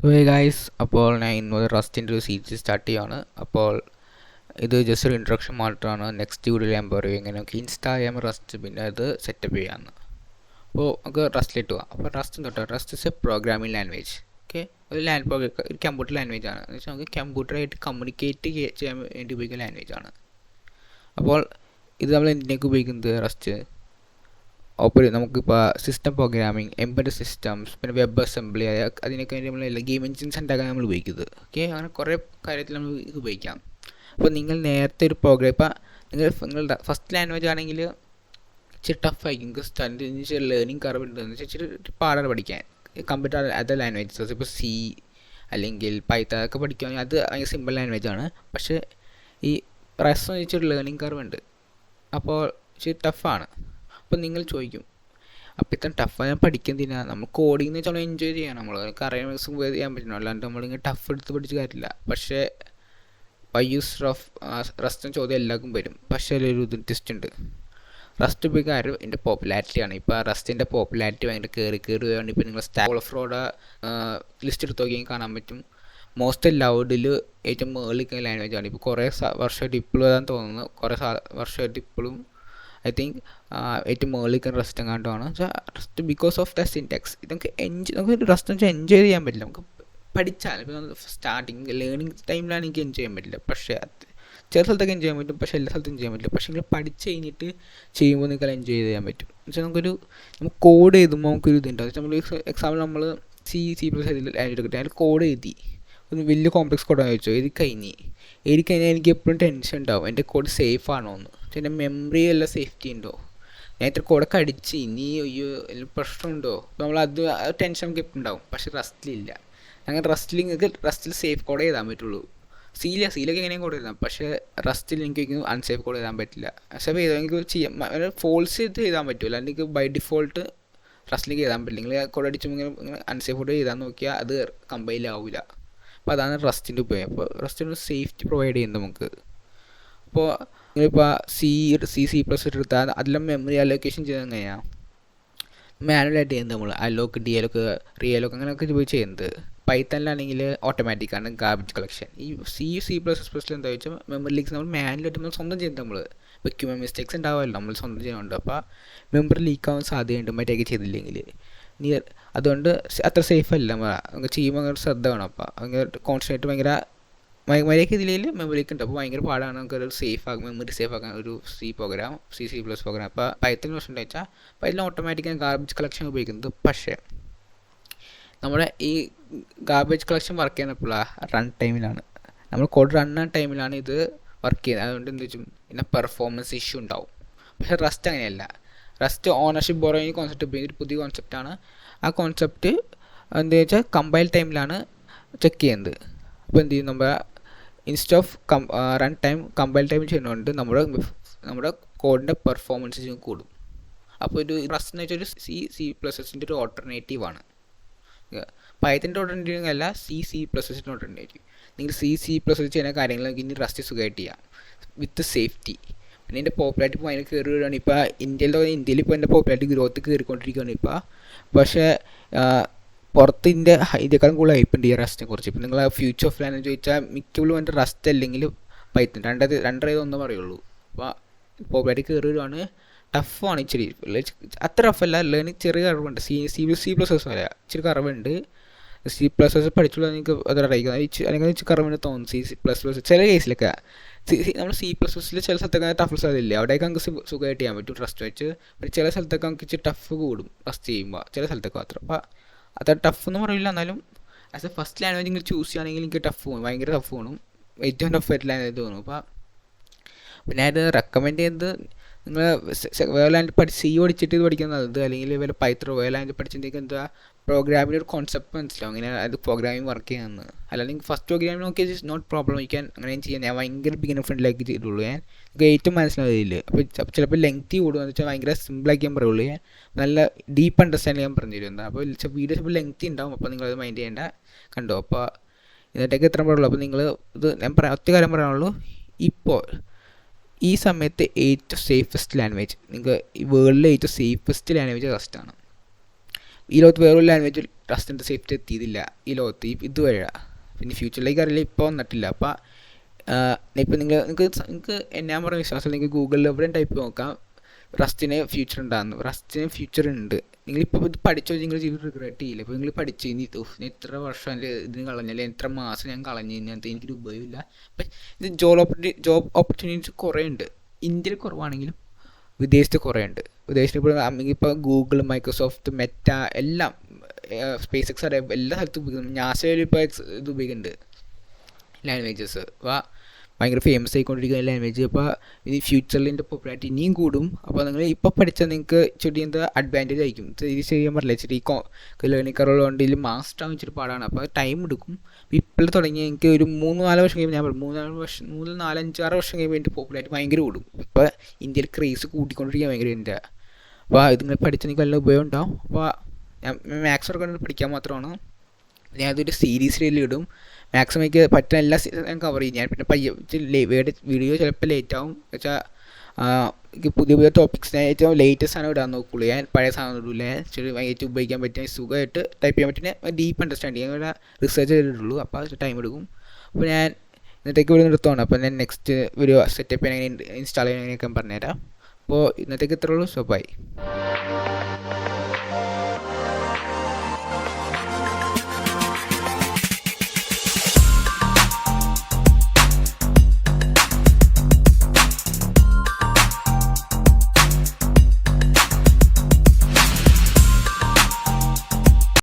Hey guys, അപ്പോൾ ഞാൻ ഇന്നൊരു റസ്റ്റിൻ്റെ ഒരു സീരീസ് സ്റ്റാർട്ട് ചെയ്യുകയാണ്. അപ്പോൾ ഇത് ജസ്റ്റ് ഒരു ഇൻട്രൊഡക്ഷൻ മാത്രമാണ്. നെക്സ്റ്റ് വീഡിയോയിൽ ഞാൻ പറയും എങ്ങനെയൊക്കെ ഇൻസ്റ്റാഗ്രാം റസ്റ്റ് പിന്നെ അത് സെറ്റപ്പ് ചെയ്യാമെന്ന്. അപ്പോൾ നമുക്ക് റസ്റ്റിലിട്ട് പോകാം. അപ്പോൾ rest is A programming language. Okay, ഒരു കമ്പ്യൂട്ടർ ലാംഗ്വേജ് ആണ്. എന്ന് വെച്ചാൽ നമുക്ക് കമ്പ്യൂട്ടറായിട്ട് കമ്മ്യൂണിക്കേറ്റ് ചെയ്യാൻ വേണ്ടി ഉപയോഗിക്കുന്ന ലാംഗ്വേജ് ആണ്. അപ്പോൾ ഇത് നമ്മൾ എന്തിനൊക്കെ ഉപയോഗിക്കുന്നത് റസ്റ്റ് നമുക്കിപ്പോൾ സിസ്റ്റം പ്രോഗ്രാമിംഗ്, എംബഡഡ് സിസ്റ്റംസ്, പിന്നെ വെബ് അസംബ്ലി, അതിനൊക്കെ വേണ്ടി നമ്മൾ ഗെയിം എൻജിൻസ് ഉണ്ടാക്കാൻ നമ്മൾ ഉപയോഗിക്കുന്നത്. ഓക്കെ, അങ്ങനെ കുറേ കാര്യത്തിൽ നമ്മൾ ഇത് ഉപയോഗിക്കാം. അപ്പോൾ നിങ്ങൾ നേരത്തെ ഒരു പ്രോഗ്രാം ഇപ്പോൾ നിങ്ങളുടെ ഫസ്റ്റ് ലാംഗ്വേജ് ആണെങ്കിൽ ഇച്ചിരി ടഫായിരിക്കും. നിങ്ങൾക്ക് ലേണിംഗ് കർവ് ഉണ്ടെന്ന് വെച്ചാൽ ഇച്ചിരി പാടാണ് പഠിക്കാൻ കമ്പ്യൂട്ടർ അതർ ലാംഗ്വേജസ്. ഇപ്പോൾ സി അല്ലെങ്കിൽ പൈത്തൺ ഒക്കെ പഠിക്കുകയാണെങ്കിൽ അത് ഭയങ്കര സിമ്പിൾ ലാംഗ്വേജ് ആണ്. പക്ഷേ ഈ റസ്റ്റ് എന്ന് വെച്ചൊരു ലേണിംഗ് കർവ് ഉണ്ട്, അപ്പോൾ ഇച്ചിരി ടഫാണ്. അപ്പോൾ നിങ്ങൾ ചോദിക്കും, അപ്പോൾ ഇത്ര ടഫായി ഞാൻ പഠിക്കുന്നതിനാ? നമ്മൾ കോഡിംഗ് എന്ന് വെച്ചാൽ എൻജോയ് ചെയ്യണം, നമുക്ക് അറിയാൻ ചെയ്യാൻ പറ്റണം, അല്ലാണ്ട് നമ്മളിങ്ങനെ ടഫ് എടുത്ത് പഠിച്ച് കാര്യമില്ല. പക്ഷേ റസ്റ്റ് ചോദ്യം എല്ലാവർക്കും വരും. പക്ഷേ അതിലൊരു ടെസ്റ്റ് ഉണ്ട്. റസ്റ്റ് ഇപ്പോൾ കാര്യം എൻ്റെ പോപ്പുലാരിറ്റിയാണ്. ഇപ്പോൾ റസ്റ്റിൻ്റെ പോപ്പുലാരിറ്റി ഭയങ്കര കയറി വരുകയാണ്. ഇപ്പോൾ നിങ്ങൾ സ്റ്റാക്ക് ഓവർഫ്ലോയുടെ ലിസ്റ്റ് എടുത്ത് നോക്കിയാൽ കാണാൻ പറ്റും. മോസ്റ്റ് ലൗഡിൽ ഏറ്റവും മേളിൽ ലാംഗ്വേജ് ആണ്. ഇപ്പോൾ കുറേ വർഷമായിട്ട് ഇപ്പോഴും അതാന്ന് തോന്നുന്നു, കുറേ വർഷമായിട്ട് ഇപ്പോഴും ഐ തിങ്ക് ഏറ്റവും മേളിൽ റസ്റ്റ് എങ്ങാണ്ടാണ്. Rust because of the syntax. ഇതൊക്കെ നമുക്ക് റസ്റ്റ് വെച്ചാൽ എൻജോയ് ചെയ്യാൻ പറ്റില്ല. നമുക്ക് പഠിച്ചാൽ ഇപ്പോൾ സ്റ്റാർട്ടിങ് ലേണിംഗ് ടൈമിലാണ് എനിക്ക് എൻജോയ് ചെയ്യാൻ പറ്റില്ല. പക്ഷേ ചില സ്ഥലത്തൊക്കെ എൻജോയ് ചെയ്യാൻ പറ്റും, പക്ഷേ എല്ലാ സ്ഥലത്തും ചെയ്യാൻ പറ്റില്ല. പക്ഷേ നിങ്ങൾ പഠിച്ച് കഴിഞ്ഞിട്ട് ചെയ്യുമ്പോൾ നിങ്ങൾക്ക് എൻജോയ് ചെയ്യാൻ പറ്റും. എന്ന് വെച്ചാൽ നമുക്ക് കോഡ് എഴുതുമ്പോൾ നമുക്കൊരു ഇതുണ്ടാവും. നമ്മൾ എക്സാമ്പിൾ നമ്മൾ സി പ്ലസ് എടുക്കട്ടെ, അതിൽ കോഡ് എഴുതി ഒന്ന് വലിയ കോംപ്ലക്സ് കോഡാണ് ചോദിച്ചോ, എഴുതിക്കഴിഞ്ഞാൽ എനിക്ക് എപ്പോഴും ടെൻഷൻ ഉണ്ടാവും, എൻ്റെ കോഡ് സേഫ് ആണോ എന്ന്. എൻ്റെ മെമ്മറി എല്ലാം സേഫ്റ്റി ഉണ്ടോ, ഞാൻ ഇത്ര കോഡൊക്കെ അടിച്ച് ഇനി അയ്യോ പ്രശ്നമുണ്ടോ, നമ്മൾ അത് ടെൻഷൻ നമുക്ക് എപ്പോഴും ഉണ്ടാവും. പക്ഷേ റസ്റ്റിലില്ല. അങ്ങനെ റസ്റ്റിൽ സേഫ് കോഡ് എഴുതാൻ പറ്റുള്ളൂ. സീലൊക്കെ എങ്ങനെയും കോഡ് എഴുതാം, പക്ഷേ റസ്റ്റിൽ എനിക്ക് അൺസേഫ് കോഡ് എഴുതാൻ പറ്റില്ല. പക്ഷേ എനിക്ക് ചെയ്യാം, ഫോൾസ് ചെയ്ത് എഴുതാൻ പറ്റുമല്ലോ, അല്ലെങ്കിൽ ബൈ ഡിഫോൾട്ട് റസ്റ്റിലേക്ക് എഴുതാൻ പറ്റില്ല. നിങ്ങൾ കോഡ് അടിച്ചുമ്പോൾ ഇങ്ങനെ അൺസേഫ് കോഡ് എഴുതാൻ നോക്കിയാൽ അത് കമ്പൈൽ ആവില്ല. അപ്പോൾ അതാണ് റസ്റ്റിൻ്റെ ഉപയോഗം. അപ്പോൾ റസ്റ്റിന് സേഫ്റ്റി പ്രൊവൈഡ് ചെയ്യുന്നത് നമുക്ക്. അപ്പോൾ നിങ്ങളിപ്പോൾ സി പ്ലസ് എടുത്താൽ അതെല്ലാം മെമ്മറി അലോക്കേഷൻ ചെയ്ത് എങ്ങനെയാണ് മാനുവലായിട്ട് ചെയ്യുന്നത്. നമ്മൾ അലോക്ക് ഡിഅലോക്ക് റീഅലോക്ക് അങ്ങനെയൊക്കെ പോയി ചെയ്യുന്നത്. പൈത്തണിലാണെങ്കിൽ ഓട്ടോമാറ്റിക്കാണ് ഗാർബേജ് കളക്ഷൻ. ഈ സി പ്ലസ് എന്താ വെച്ചാൽ മെമ്മറി ലീക്സ് നമ്മൾ മാനുവലായിട്ട് നമ്മൾ സ്വന്തം ചെയ്യുന്നത്. നമ്മൾ വെക്കുമ്പോൾ മിസ്റ്റേക്സ് ഉണ്ടാവുമല്ലോ, നമ്മൾ സ്വന്തം ചെയ്യുന്നുണ്ട്. അപ്പോൾ മെമ്മറി ലീക്ക് ആവാൻ സാധ്യതയുണ്ട് മറ്റേക്ക് ചെയ്തില്ലെങ്കിൽ. അതുകൊണ്ട് അത്ര സേഫ് അല്ല. നമുക്ക് ചെയ്യുമ്പോൾ അങ്ങനെ ശ്രദ്ധ വേണം. അപ്പോൾ അങ്ങനെ കോൺസെൻട്രേറ്റ് മര്യാദയ്ക്ക് ഇതിലേക്ക് മെമ്മറിക്ക് ഉണ്ട്. അപ്പോൾ ഭയങ്കര പാടാണ് നമുക്കൊരു മെമ്മറി സേഫ് ആക്കാൻ ഒരു സി പ്ലസ് പ്രോഗ്രാം. അപ്പോൾ പൈത്തൺ പ്രശ്നം എന്താ വെച്ചാൽ പൈത്തൺ ഓട്ടോമാറ്റിക്കാണ് ഗാർബേജ് കളക്ഷൻ ഉപയോഗിക്കുന്നത്. പക്ഷേ നമ്മുടെ ഈ ഗാർബേജ് കളക്ഷൻ വർക്ക് ചെയ്യുന്നപ്പോഴാണ് റൺ ടൈമിലാണ്, നമ്മൾ കോഡ് റൺ ടൈമിലാണ് ഇത് വർക്ക് ചെയ്യുന്നത്. അതുകൊണ്ട് എന്താ വെച്ചാൽ പിന്നെ പെർഫോമൻസ് ഇഷ്യൂ ഉണ്ടാവും. പക്ഷേ റസ്റ്റ് അങ്ങനെയല്ല. റസ്റ്റ് ഓണർഷിപ്പ് ബോറോയിങ് കോൺസെപ്റ്റ് ഒരു പുതിയ കോൺസെപ്റ്റാണ്. ആ കോൺസെപ്റ്റ് എന്താ വെച്ചാൽ കമ്പൈൽ ടൈമിലാണ് ചെക്ക് ചെയ്യുന്നത്. അപ്പോൾ എന്ത് ചെയ്യും, നമ്മൾ instead of run time compile time ചെയ്യുന്നതുകൊണ്ട് നമ്മുടെ കോഡിൻ്റെ പെർഫോമൻസ് കൂടും. അപ്പോൾ ഒരു റസ്റ്റ് എന്ന് വെച്ചാൽ ഒരു സി പ്ലസിൻ്റെ ഒരു ഓൾട്ടർനേറ്റീവാണ്. പൈത്തണിൻ്റെ ഓൾട്ടർനേറ്റീവ് അല്ല, സി പ്ലസിൻ്റെ ഓൾട്ടർനേറ്റീവ്. നിങ്ങൾ സി പ്ലസ് ചെയ്യുന്ന കാര്യങ്ങൾ ഇനി റസ്റ്റ് സുഖമായിട്ട് ചെയ്യാം വിത്ത് സേഫ്റ്റി. പിന്നെ എൻ്റെ പോപ്പുലാരിറ്റി ഇപ്പോൾ അതിന് കയറി വരികയാണ്. ഇപ്പോൾ ഇന്ത്യയിൽ ഇപ്പോൾ എൻ്റെ പോപ്പുലാരിറ്റി ഗ്രോത്ത് കയറിക്കൊണ്ടിരിക്കുകയാണ് ഇപ്പോൾ. പക്ഷേ പുറത്ത് ഇതിനേക്കാളും കൂടുതൽ ഹൈപ്പുണ്ട് ഈ റസ്റ്റിനെ കുറിച്ച്. ഇപ്പം നിങ്ങൾ ഫ്യൂച്ചർ ഓഫ് ലാംഗ്വേജ് ചോദിച്ചാൽ മിക്കപ്പോഴും എൻ്റെ റസ്റ്റ് അല്ലെങ്കിൽ പൈത്തൺ രണ്ടര ഒന്നും പറയുള്ളൂ. അപ്പോൾ പോപ്പുലാരിറ്റി കയറി വരുവാണ്. ടഫാണ് ഇച്ചിരി, അത്ര ടഫല്ല, ലേണിംഗ് ചെറിയ കറവുണ്ട്. സി പ്ലസ് വരെ ഇച്ചിരി കറവുണ്ട്. സി പ്ലസ് പഠിച്ചുള്ള എനിക്ക് അത് അറിയിക്കുന്നത് എനിക്ക് കറവിന് തോന്നുന്നു. സി പ്ലസ് ചില കേസിലൊക്കെ നമ്മൾ സി പ്ലസ് ചില സ്ഥലത്തൊക്കെ ടഫ് സ്ഥലമില്ല, അവിടെയൊക്കെ നമുക്ക് സുഖമായിട്ട് ചെയ്യാൻ പറ്റും റസ്റ്റ് വെച്ച്. പിന്നെ ചില സ്ഥലത്തൊക്കെ നമുക്ക് ഇച്ചിരി ടഫ് കൂടും റസ്റ്റ് ചെയ്യുമ്പോൾ, ചില സ്ഥലത്തൊക്കെ മാത്രം. അപ്പോൾ അത്ര ടഫ് എന്ന് പറയില്ല, എന്നാലും ആസ് എ ഫസ്റ്റ് ലാംഗ്വേജ് നിങ്ങൾ ചൂസ് ചെയ്യുകയാണെങ്കിൽ എനിക്ക് ടഫ് തോന്നും, ഭയങ്കര ടഫ് തോന്നും, ഏറ്റവും ടഫ് ആയിട്ട് ലാംഗ്വേജ് തോന്നും. അപ്പോൾ പിന്നെ അത് റെക്കമെൻഡ് ചെയ്യുന്നത് നിങ്ങൾ വേറെ ലാംഗ്വേജ് സി പഠിച്ചിട്ട് ഇത് പഠിക്കുന്നത്, അല്ലെങ്കിൽ വേറെ പൈത്തൺ വേറെ ലാംഗ്വേജ് പഠിച്ചിട്ടുണ്ടെങ്കിൽ എന്താ പ്രോഗ്രാമിൻ്റെ ഒരു കോൺസെപ്റ്റ് മനസ്സിലാവും, അങ്ങനെ അത് പ്രോഗ്രാമിംഗ് വർക്ക് ചെയ്യുന്നത്. അല്ലെങ്കിൽ ഫസ്റ്റ് പ്രോഗ്രാമിംഗ് നോക്കിയാൽ ഇറ്റ്സ് നോട്ട് പ്രോബ്ലം, ഞാൻ അങ്ങനെ ചെയ്യാൻ ഞാൻ ഭയങ്കര ബിഗിനർ ഫ്രണ്ടിലേക്ക് ചെയ്തുള്ളൂ. എനിക്ക് ഏറ്റവും മനസ്സിലാവില്ല. അപ്പോൾ ചിലപ്പോൾ ലെങ്തി കൂടുമെന്ന് വെച്ചാൽ ഭയങ്കര സിമ്പിളാക്കി ഞാൻ പറയുള്ളൂ. ഞാൻ നല്ല ഡീപ്പ് അണ്ടർസ്റ്റാൻഡ് ഞാൻ പറഞ്ഞു തരുന്നത്. അപ്പോൾ വീഡിയോ ചിലപ്പോൾ ലെങ്തി ഉണ്ടാവും, അപ്പോൾ നിങ്ങളത് മൈൻഡ് ചെയ്യേണ്ട കണ്ടോ. അപ്പോൾ ഇതിനൊക്കെ എത്ര പറയുള്ളൂ. അപ്പോൾ നിങ്ങൾ ഇത് ഞാൻ ഒറ്റ കാര്യം പറയാനുള്ളൂ, ഇപ്പോൾ ഈ സമയത്ത് ഏറ്റവും സേഫസ്റ്റ് ലാംഗ്വേജ്, നിങ്ങൾക്ക് ഈ വേൾഡിലെ ഏറ്റവും സേഫസ്റ്റ് ലാംഗ്വേജ് റസ്റ്റാണ്. ഈ ലോകത്ത് വേറൊരു ലാംഗ്വേജ് റസ്റ്റിൻ്റെ സേഫ്റ്റി എത്തിയതില്ല ഈ ലോകത്ത് ഇതുവരെയാണ്. പിന്നെ ഫ്യൂച്ചറിലേക്ക് അറിയില്ല, ഇപ്പോൾ വന്നിട്ടില്ല. അപ്പോൾ ഇപ്പം നിങ്ങൾക്ക് ഞാൻ പറഞ്ഞ വിശ്വാസം നിങ്ങൾക്ക് ഗൂഗിളിൽ എവിടെയും ടൈപ്പ് നോക്കാം റസ്റ്റിന് ഫ്യൂച്ചർ ഉണ്ടാകുന്നു. റസ്റ്റിന് ഫ്യൂച്ചർ ഉണ്ട്. നിങ്ങളിപ്പോൾ ഇത് പഠിച്ചോ നിങ്ങൾ ജീവിതം റിഗ്രറ്റ് ചെയ്യില്ല. ഇപ്പോൾ നിങ്ങൾ പഠിച്ച് ഇനി എത്ര വർഷം അതിൽ ഇതിന് കളഞ്ഞാൽ എത്ര മാസം ഞാൻ കളഞ്ഞു കഴിഞ്ഞാൽ എനിക്കൊരു ഉപയോഗമില്ല. അപ്പം ഇത് ജോബ് ഓപ്പർച്യൂണിറ്റീസ് കുറേ ഉണ്ട്. ഇന്ത്യയിൽ കുറവാണെങ്കിലും വിദേശത്ത് കുറേ ഉണ്ട്. വിദേശത്ത് ഇപ്പോൾ ഗൂഗിൾ, മൈക്രോസോഫ്റ്റ്, മെറ്റ എല്ലാം സ്പേസ് എക്സ് അറിയാം എല്ലാ സ്ഥലത്തും ഉപയോഗിക്കുന്നു. നാസയിൽ ഇപ്പോൾ ഇത് ഉപയോഗിക്കുന്നുണ്ട് ലാംഗ്വേജസ്. അപ്പോൾ ഭയങ്കര ഫേമസ് ആയിക്കൊണ്ടിരിക്കുന്ന ലാംഗ്വേജ്. അപ്പോൾ ഇനി ഫ്യൂച്ചറിൽ ഇതിൻ്റെ പോപ്പുലാരിറ്റി ഇനിയും കൂടും. അപ്പോൾ നിങ്ങൾ ഇപ്പോൾ പഠിച്ചാൽ നിങ്ങൾക്ക് ചെടി എന്താ അഡ്വാൻറ്റേജ് ആയിരിക്കും. ഇത് ചെയ്യാൻ പറ്റില്ല. ഇച്ചിരി ലേണിംഗ് കറുള്ളതുകൊണ്ട് ഇതിൽ മാസ്റ്റർ ആവാൻ ഇച്ചിരി പാടാണ്. അപ്പോൾ ടൈം എടുക്കും. ഇപ്പോൾ തുടങ്ങി എനിക്ക് ഒരു 3-4 വർഷം കഴിയുമ്പോൾ ഞാൻ പറയും 3-4-5-6 വർഷം കഴിയുമ്പോൾ എൻ്റെ പോപ്പുലാരിറ്റി ഭയങ്കര കൂടും. ഇപ്പോൾ ഇന്ത്യയിൽ ക്രേസ് കൂട്ടിക്കൊണ്ടിരിക്കുക ഭയങ്കര ഉണ്ട്. അപ്പോൾ ഇത് നിങ്ങൾ പഠിച്ചാൽ നിങ്ങൾക്ക് നല്ല ഉപയോഗം ഉണ്ടാവും. അപ്പോൾ ഞാൻ മാത്സ് വർക്ക് പഠിക്കാൻ മാത്രമാണ്. ഞാൻ അതൊരു സീരീസിൽ ഇടും. മാക്സിമം എനിക്ക് പറ്റുന്ന എല്ലാ ഞാൻ കവർ ചെയ്യും. ഞാൻ പിന്നെ വീഡിയോ ചിലപ്പോൾ ലേറ്റ് ആവും. വെച്ചാൽ എനിക്ക് പുതിയ ടോപ്പിക്സ് ഏറ്റവും ലേറ്റസ്റ്റ് സാധനം ഇടാൻ നോക്കുള്ളൂ. ഞാൻ പഴയ സാധനം ഇടില്ല. ഏറ്റവും ഉപയോഗിക്കാൻ പറ്റിയ സുഖമായിട്ട് ടൈപ്പ് ചെയ്യാൻ പറ്റുന്ന ഡീപ്പ് അണ്ടർസ്റ്റാൻഡിങ് അങ്ങനെ റിസർച്ച് ചെയ്തിട്ടുള്ളൂ. അപ്പോൾ അത് ടൈം എടുക്കും. അപ്പോൾ ഞാൻ ഇന്നത്തേക്ക് വീഡിയോ നിർത്തുകയാണ്. അപ്പോൾ ഞാൻ നെക്സ്റ്റ് വീഡിയോ സെറ്റപ്പ് ചെയ്യാൻ ഇൻസ്റ്റാൾ ചെയ്യാൻ പറഞ്ഞുതരാം. അപ്പോൾ ഇന്നത്തേക്ക് ഇത്രയുള്ളൂ. So by.